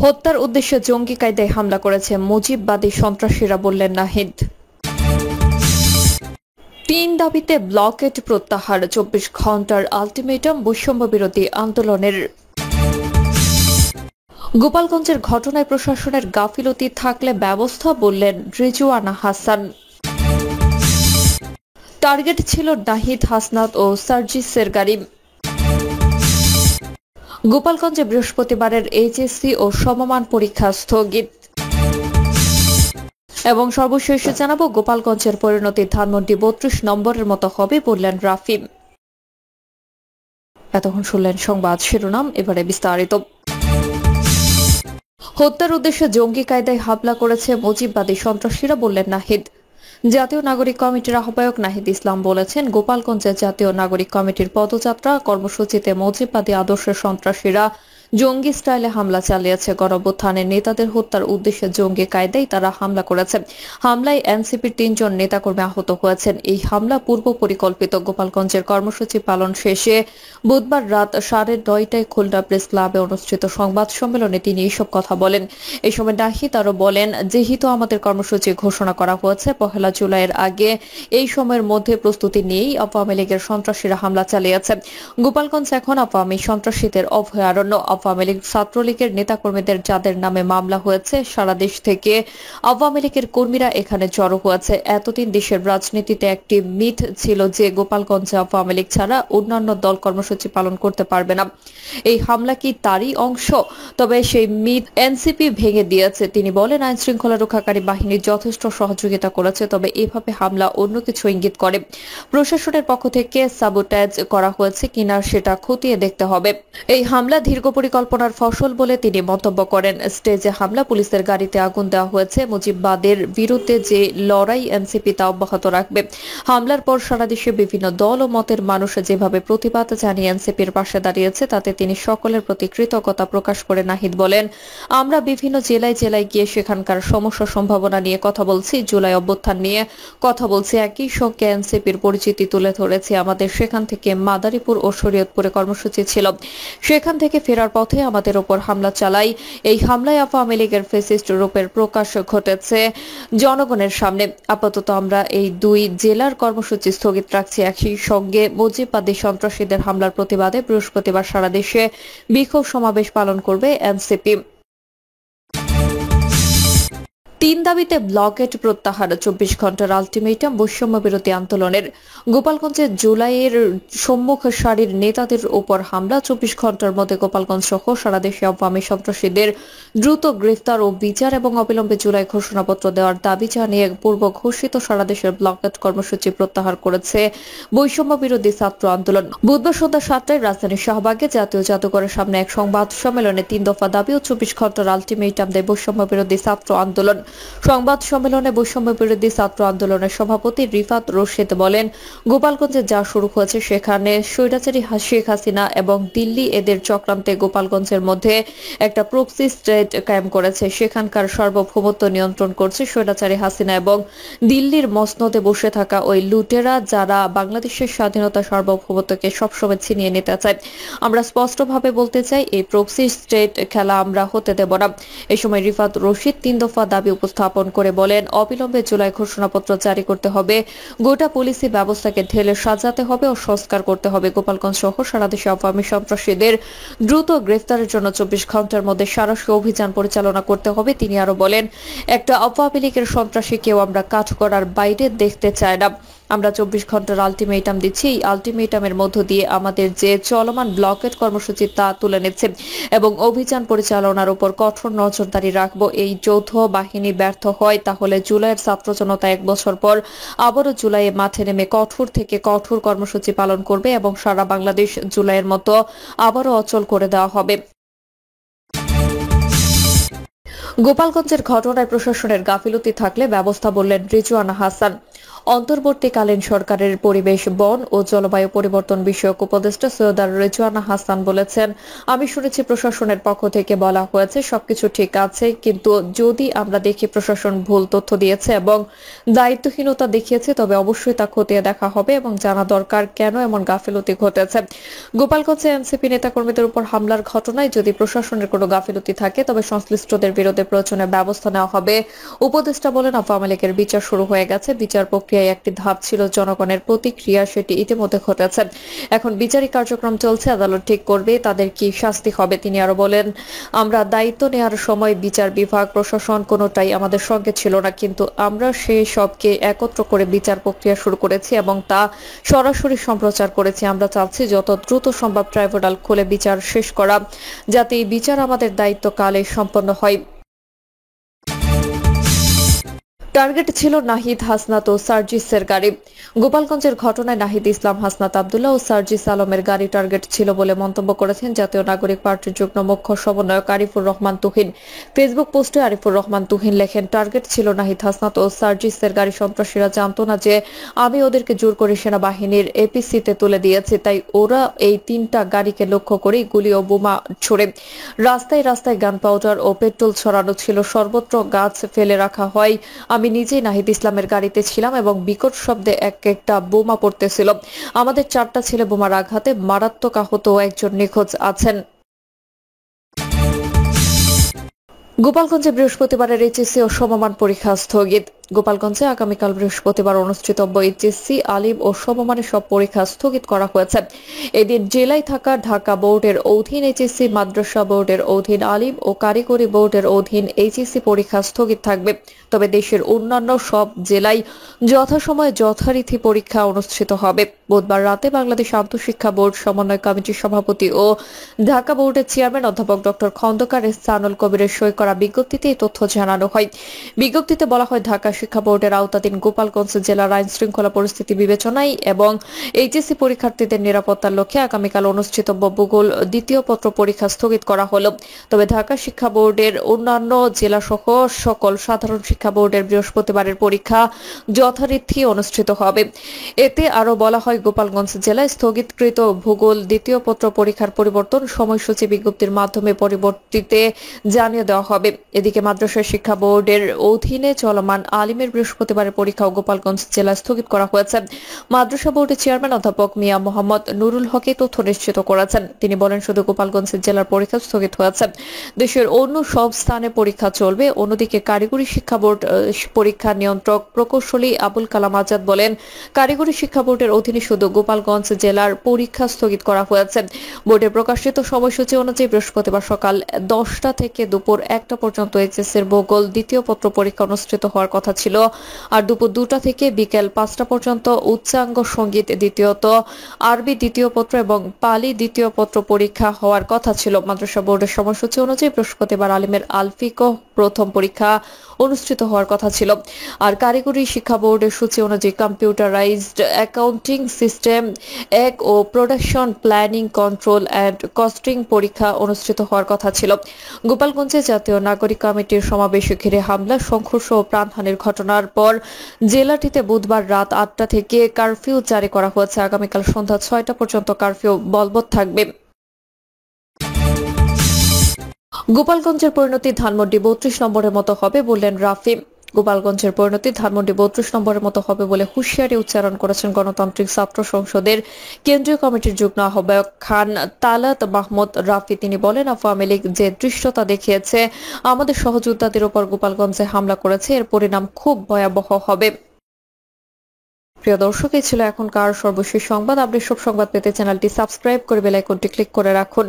হত্যার উদ্দেশ্যে জঙ্গি কায়দায় হামলা করেছে মুজিববাদী সন্ত্রাসীরা, বললেন নাহিদ। ৩ দাবিতে ব্লকেট প্রত্যাহার, ২৪ ঘন্টার আলটিমেটাম বৈষম্য বিরোধী আন্দোলনের। গোপালগঞ্জের ঘটনায় প্রশাসনের গাফিলতি থাকলে ব্যবস্থা, বললেন রিজওয়ানা হাসান। টার্গেট ছিল নাহিদ, হাসনাত ও সার্জিসের গাড়ি। গোপালগঞ্জে বৃহস্পতিবারের এইচএসসি ও সমমান পরীক্ষা স্থগিত। এবং সর্বশেষ জানাবো, গোপালগঞ্জের পরিণতি ধানমন্ডি ৩২ নম্বরের মতো হবে, বললেন রাফিম। এতক্ষণ শুনলেন সংবাদ শিরোনাম, এবারে বিস্তারিত। হত্যার উদ্দেশ্যে জঙ্গি কায়দায় হামলা করেছে মুজিববাদী সন্ত্রাসীরা, বললেন নাহিদ। জাতীয় নাগরিক কমিটির আহ্বায়ক নাহিদ ইসলাম বলেছেন, গোপালগঞ্জের জাতীয় নাগরিক কমিটির পদযাত্রা কর্মসূচিতে মুজিববাদী আদর্শের সন্ত্রাসীরা জঙ্গি স্টাইলে হামলা চালিয়েছে। গণঅভ্যুত্থানের নেতাদের হত্যার উদ্দেশ্যে জঙ্গি কায়দায় তারা হামলা করেছে। হামলায় এনসিপির ৩ জন নেতাকর্মী আহত হয়েছেন। এই হামলা পূর্ব পরিকল্পিত। গোপালগঞ্জের কর্মসূচি পালন শেষে বুধবার রাত 9:30টায় খুলনা প্রেস ক্লাবে অনুষ্ঠিত সংবাদ সম্মেলনে তিনি এসব কথা বলেন। এই সময় নাহিদ আরো বলেন, যেহেতু আমাদের কর্মসূচি ঘোষণা করা হয়েছে ১ জুলাইয়ের আগে, এই সময়ের মধ্যে প্রস্তুতি নিয়েই আওয়ামী লীগের সন্ত্রাসীরা হামলা চালিয়েছে। গোপালগঞ্জ এখন আওয়ামী সন্ত্রাসীদের অভয়ারণ্য। আওয়ামী লীগ, ছাত্রলীগের নেতাকর্মীদের যাদের নামে মামলা হয়েছে, সারা দেশ থেকে আওয়ামী লীগের কর্মীরা এখানে জড়ো হয়েছে। এতদিন দেশের রাজনীতিতে একটি মিথ ছিল যে গোপালগঞ্জে আওয়ামী লীগ ছাড়া অন্যান্য দল কর্মসূচি পালন করতে পারবে না। এই হামলা কি তারই অংশ? তবে সেই মিথ এনসিপি ভেঙে দিয়েছে। তিনি বলেন, আইন শৃঙ্খলা রক্ষাকারী বাহিনী যথেষ্ট সহযোগিতা করেছে, তবে এভাবে হামলা অন্য কিছু ইঙ্গিত করে। প্রশাসনের পক্ষ থেকে সাবোটাজ করা হয়েছে কিনা সেটা খতিয়ে দেখতে হবে। এই হামলা দীর্ঘ পরিকল্পনার ফসল বলে তিনি মন্তব্য করেন। স্টেজে হামলা, পুলিশের গাড়িতে আগুন দেওয়া হয়েছে। মুজিববাদের বিরুদ্ধে যে লড়াই এনসিপি তা অব্যাহত রাখবে। হামলার পর সারা দেশে বিভিন্ন দল ও মতের মানুষ যেভাবে প্রতিবাদ জানিয়ে এনসিপির পাশে দাঁড়িয়েছে, তাতে তিনি সকলের প্রতি কৃতজ্ঞতা প্রকাশ করে নাহিদ বলেন, আমরা বিভিন্ন জেলায় জেলায় গিয়ে সেখানকার সমস্যা সম্ভাবনা নিয়ে কথা বলছি, জুলাই অভ্যুত্থান নিয়ে কথা বলছি, একই সঙ্গে এনসিপির পরিচিতি তুলে ধরেছি। আমাদের সেখান থেকে মাদারীপুর ও শরীয়তপুরে কর্মসূচি ছিল। সেখান থেকে ফেরার পথে আমাদের ওপর হামলা চালাই। এই হামলায় আওয়ামী লীগের ফ্যাসিস্ট রূপের প্রকাশ ঘটেছে জনগণের সামনে। আপাতত আমরা এই 2 জেলার কর্মসূচি স্থগিত রাখছি। একই সঙ্গে মুজিববাদী সন্ত্রাসীদের হামলার প্রতিবাদে বৃহস্পতিবার সারা দেশে বিক্ষোভ সমাবেশ পালন করবে এনসিপি। ৩ দাবিতে ব্লকেট প্রত্যাহার, ২৪ ঘন্টার আলটিমেটাম বৈষম্য বিরোধী আন্দোলনের। গোপালগঞ্জে জুলাইয়ের সম্মুখ সারির নেতাদের উপর হামলা, ২৪ ঘন্টার মধ্যে গোপালগঞ্জ সহ সারা দেশে আওয়ামী সন্ত্রাসীদের দ্রুত গ্রেফতার ও বিচার এবং অবিলম্বে জুলাই ঘোষণাপত্র দেওয়ার দাবি জানিয়ে পূর্ব ঘোষিত সারা দেশের ব্লকেট কর্মসূচি প্রত্যাহার করেছে বৈষম্য বিরোধী ছাত্র আন্দোলন। বুধবার সন্ধ্যা 7টায় রাজধানীর শাহবাগে জাতীয় জাদুঘরের সামনে এক সংবাদ সম্মেলনে ৩ দফা দাবি ও ২৪ ঘন্টার আলটিমেটাম দেয় বৈষম্য বিরোধী ছাত্র আন্দোলন। সংবাদ সম্মেলনে বৈষম্য বিরোধী ছাত্র আন্দোলনের সভাপতি রিফাত রশিদ বলেন, গোপালগঞ্জে যা শুরু হয়েছে সেখানে স্বৈরাচারী শেখ হাসিনা এবং দিল্লি এদের চক্রান্তে গোপালগঞ্জের মধ্যে একটা প্রক্সি স্টেট কায়েম করেছে। সেখানকার সার্বভৌমত্ব নিয়ন্ত্রণ করছে স্বৈরাচারী হাসিনা এবং দিল্লির মসনদে বসে থাকা ওই লুটেরা, যারা বাংলাদেশের স্বাধীনতা সার্বভৌমত্বকে সবসময় ছিনিয়ে নিতে চায়। আমরা স্পষ্টভাবে বলতে চাই, এই প্রক্সি স্টেট খেলা আমরা হতে দেব না। এই সময় রিফাত রশিদ ৩ দফা দাবি উপস্থাপন করে বলেন, অবিলম্বে জুলাই ঘোষণাপত্র জারি করতে হবে, গোটা পুলিশি ব্যবস্থাকে ঢেলে সাজাতে হবে ও সংস্কার করতে হবে। গোপালগঞ্জ সহ সারা দেশে আওয়ামী সন্ত্রাসীদের দ্রুত গ্রেফতারের জন্য ২৪ ঘন্টার মধ্যে সারাশি অভিযান পরিচালনা করতে হবে। তিনি আরো বলেন, একটা আওয়ামী লীগের সন্ত্রাসীকেও আমরা কাঠগড়ার বাইরে দেখতে চাই না। আমরা ২৪ ঘন্টার আলটিমেটাম দিচ্ছি। এই আলটিমেটামের মধ্য দিয়ে আমাদের যে চলমান ব্লকেট কর্মসূচি তা তুলে নিচ্ছে এবং অভিযান পরিচালনার উপর কঠোর নজরদারি রাখবো। এই যৌথ বাহিনী ব্যর্থ হয়, তাহলে জুলাইয়ের ছাত্র জনতা 1 বছর পর আবারও জুলাইয়ে মাঠে নেমে কঠোর থেকে কঠোর কর্মসূচি পালন করবে এবং সারা বাংলাদেশ জুলাইয়ের মতো আবারও অচল করে দেওয়া হবে। গোপালগঞ্জের ঘটনায় প্রশাসনের গাফিলতি থাকলে ব্যবস্থা, বললেন রিজওয়ানা হাসান। অন্তর্বর্তীকালীন সরকারের পরিবেশ, বন ও জলবায়ু পরিবর্তন বিষয়ক উপদেষ্টা সৈয়দা রেজওয়ানা হাসান বলেছেন, আমি শুনেছি প্রশাসনের পক্ষ থেকে বলা হয়েছে সবকিছু ঠিক আছে, কিন্তু যদি আমরা দেখি প্রশাসন ভুল তথ্য দিয়েছে এবং দায়িত্বহীনতা দেখিয়েছে তবে অবশ্যই তা খতিয়ে দেখা হবে এবং জানা দরকার কেন এমন গাফিলতি ঘটেছে। গোপালগঞ্জে এনসিপি নেতাকর্মীদের উপর হামলার ঘটনায় যদি প্রশাসনের কোনো গাফিলতি থাকে তবে সংশ্লিষ্টদের বিরুদ্ধে প্রয়োজনীয় ব্যবস্থা নেওয়া হবে। উপদেষ্টা বলেন, আওয়ামী লীগের বিচার শুরু হয়ে গেছে। বিচার প্রক্রিয়ায় একটি ধাপ ছিল জনগণের প্রতিক্রিয়া, সেটি ইতিমধ্যে ঘটেছে। এখন বিচারিক কার্যক্রম চলছে, আদালত ঠিক করবে তাদের কি শাস্তি হবে। তিনি আরো বলেন, আমরা দায়িত্ব নেওয়ার সময় বিচার বিভাগ, প্রশাসন কোনোটাই আমাদের সঙ্গে ছিল না, কিন্তু আমরা সেই সবকে একত্র করে বিচার প্রক্রিয়া শুরু করেছি এবং তা সরাসরি সম্প্রচার করেছি। আমরা চাচ্ছি যত দ্রুত সম্ভব ট্রাইব্যুনাল খুলে বিচার শেষ করা, যাতে এই বিচার আমাদের দায়িত্বকালে সম্পন্ন হয়। টার্গেট ছিল নাহিদ, হাসনাত ও সার্জিসের গাড়ি। গোপালগঞ্জের ঘটনায় নাহিদ ইসলাম, হাসনাত আব্দুল্লাহ ও সার্জিস আলমের গাড়ি টার্গেট ছিল বলে মন্তব্য করেছেন জাতীয় নাগরিক পার্টির যুগ্ম মুখ্য সমন্বয়ক আরিফুর রহমান তুহিন। ফেসবুক পোস্টে আরিফুর রহমান তুহিন লেখেন, টার্গেট ছিল নাহিদ, হাসনাত ও সার্জিসের গাড়ি। সন্ত্রাসীরা জানতো না যে আমি ওদেরকে জোর করে সেনাবাহিনীর এপিসিতে তুলে দিয়েছি, তাই ওরা এই 3টা গাড়িকে লক্ষ্য করেই গুলি ও বোমা ছুড়ে। রাস্তায় রাস্তায় গান পাউডার ও পেট্রোল ছড়ানো ছিল, সর্বত্র গাছ ফেলে রাখা হয়। আমি নিজেই নাহিদ ইসলামের গাড়িতে ছিলাম এবং বিকট শব্দে একটা বোমা পড়তেছিল। আমাদের 4টা ছেলে বোমার আঘাতে মারাত্মক আহত ও একজন নিখোঁজ আছেন। গোপালগঞ্জে বৃহস্পতিবারের এইচএসসি ও সমমান পরীক্ষা স্থগিত। গোপালগঞ্জে আগামীকাল বৃহস্পতিবার অনুষ্ঠিতব্য এইচএসসি, আলিম ও সমমানের সব পরীক্ষা স্থগিত করা হয়েছে। এদিন জেলায় থাকা ঢাকা বোর্ডের অধীন এইচএসসি, মাদ্রাসা বোর্ডের অধীন আলিম ও কারিগরি বোর্ডের অধীন এইচএসসি পরীক্ষা স্থগিত থাকবে। তবে দেশের অন্যান্য সব জেলায় যথাসময়ে যথারীতি পরীক্ষা অনুষ্ঠিত হবে। বুধবার রাতে বাংলাদেশ আন্তঃশিক্ষা বোর্ড সমন্বয় কমিটির সভাপতি ও ঢাকা বোর্ডের চেয়ারম্যান অধ্যাপক ডক্টর খন্দকার এহসানুল কবিরের সই করা বিজ্ঞপ্তিতে এই তথ্য জানানো হয়। বিজ্ঞপ্তিতে বলা হয়, ঢাকা শিক্ষা বোর্ডের আওতাধীন গোপালগঞ্জ জেলার আইন শৃঙ্খলা পরিস্থিতি বিবেচনায় এবং এইচএসসি পরীক্ষার্থীদের নিরাপত্তার লক্ষ্যে আগামীকাল অনুষ্ঠিতব্য ভূগোল দ্বিতীয় পত্র পরীক্ষা স্থগিত করা হলো। তবে ঢাকা শিক্ষা বোর্ডের অন্যান্য জেলা সহ সকল সাধারণ শিক্ষা বোর্ডের বৃহস্পতিবারের পরীক্ষা যথারীতি অনুষ্ঠিত হবে। এতে আরো বলা হয়, গোপালগঞ্জ জেলায় স্থগিতকৃত ভূগোল দ্বিতীয় পত্র পরীক্ষার পরিবর্তন সময়সূচি বিজ্ঞপ্তির মাধ্যমে পরিবর্তিতে জানিয়ে দেওয়া হবে। এদিকে মাদ্রাসা শিক্ষা বোর্ডের অধীনে চলমান আলিমের বৃহস্পতিবারের পরীক্ষাও গোপালগঞ্জ জেলায় স্থগিত করা হয়েছে। মাদ্রাসা বোর্ডের চেয়ারম্যান অধ্যাপক মিয়া মোহাম্মদ নুরুল হক তথ্য নিশ্চিত করেছেন। তিনি বলেন, শুধু গোপালগঞ্জ জেলার পরীক্ষা স্থগিত হয়েছে, দেশের অন্য সব স্থানে পরীক্ষা চলবে। অন্যদিকে কারিগরি শিক্ষা বোর্ড পরীক্ষা নিয়ন্ত্রক প্রকৌশলী আবুল কালাম আজাদ বলেন, কারিগরি শিক্ষা বোর্ডের অধীনে শুধু গোপালগঞ্জ জেলার পরীক্ষা স্থগিত করা হয়েছে। বোর্ডের প্রকাশিত সময়সূচি অনুযায়ী বৃহস্পতিবার সকাল 10টা থেকে দুপুর 1টা পর্যন্ত এইচএসসির ভূগোল দ্বিতীয় পত্র পরীক্ষা অনুষ্ঠিত হওয়ার কথা ছিল, আর দুপুর 2টা থেকে বিকেল 5টা পর্যন্ত উচ্চাঙ্গ সঙ্গীত দ্বিতীয়ত, আরবি দ্বিতীয় পত্র এবং পালি দ্বিতীয় পত্র পরীক্ষা হওয়ার কথা ছিল। মাদ্রাসা বোর্ডের সময়সূচি অনুযায়ী বৃহস্পতিবার আলিমের আলফিক প্রথম পরীক্ষা অনুষ্ঠিত হওয়ার কথা ছিল। আর কারিগরি শিক্ষা বোর্ডের সূচি অনুযায়ী কম্পিউটারাইজড অ্যাকাউন্টিং সিস্টেম 1 ও production planning control and costing পরীক্ষা অনুষ্ঠিত হওয়ার কথা ছিল। গোপালগঞ্জে জাতীয় নাগরিক কমিটির সমাবেশে ঘিরে হামলা, সংঘর্ষ ও প্রাণহানির ঘটনার পর জেলাটিতে বুধবার রাত 8টা থেকে কারফিউ জারি করা হয়েছে। আগামীকাল সন্ধ্যা 6টা পর্যন্ত কারফিউ বলবৎ থাকবে। গোপালগঞ্জের পরিণতি ধানমন্ডি 32 নম্বরের মতো হবে বললেন রাফি। গোপালগঞ্জের পরিণতি ধানমন্ডি 32 নম্বরের মতো হবে বলে হুঁশিয়ারি উচ্চারণ করেছেন গণতান্ত্রিক ছাত্র সংসদের কেন্দ্রীয় কমিটির যুগ্ম আহ্বায়ক খান তালাত মাহমুদ রাফি। তিনি বলেন, আওয়ামী লীগ যে দৃশ্যতা দেখিয়েছে, আমাদের সহযোদ্ধাদের উপর গোপালগঞ্জে হামলা করেছে, এর পরিণাম খুব ভয়াবহ হবে। প্রিয় দর্শক, এই ছিল এখনকার সর্বশেষ সংবাদ। আপনি সব সংবাদ পেতে চ্যানেলটি সাবস্ক্রাইব করে বেল আইকনটি ক্লিক করে রাখুন।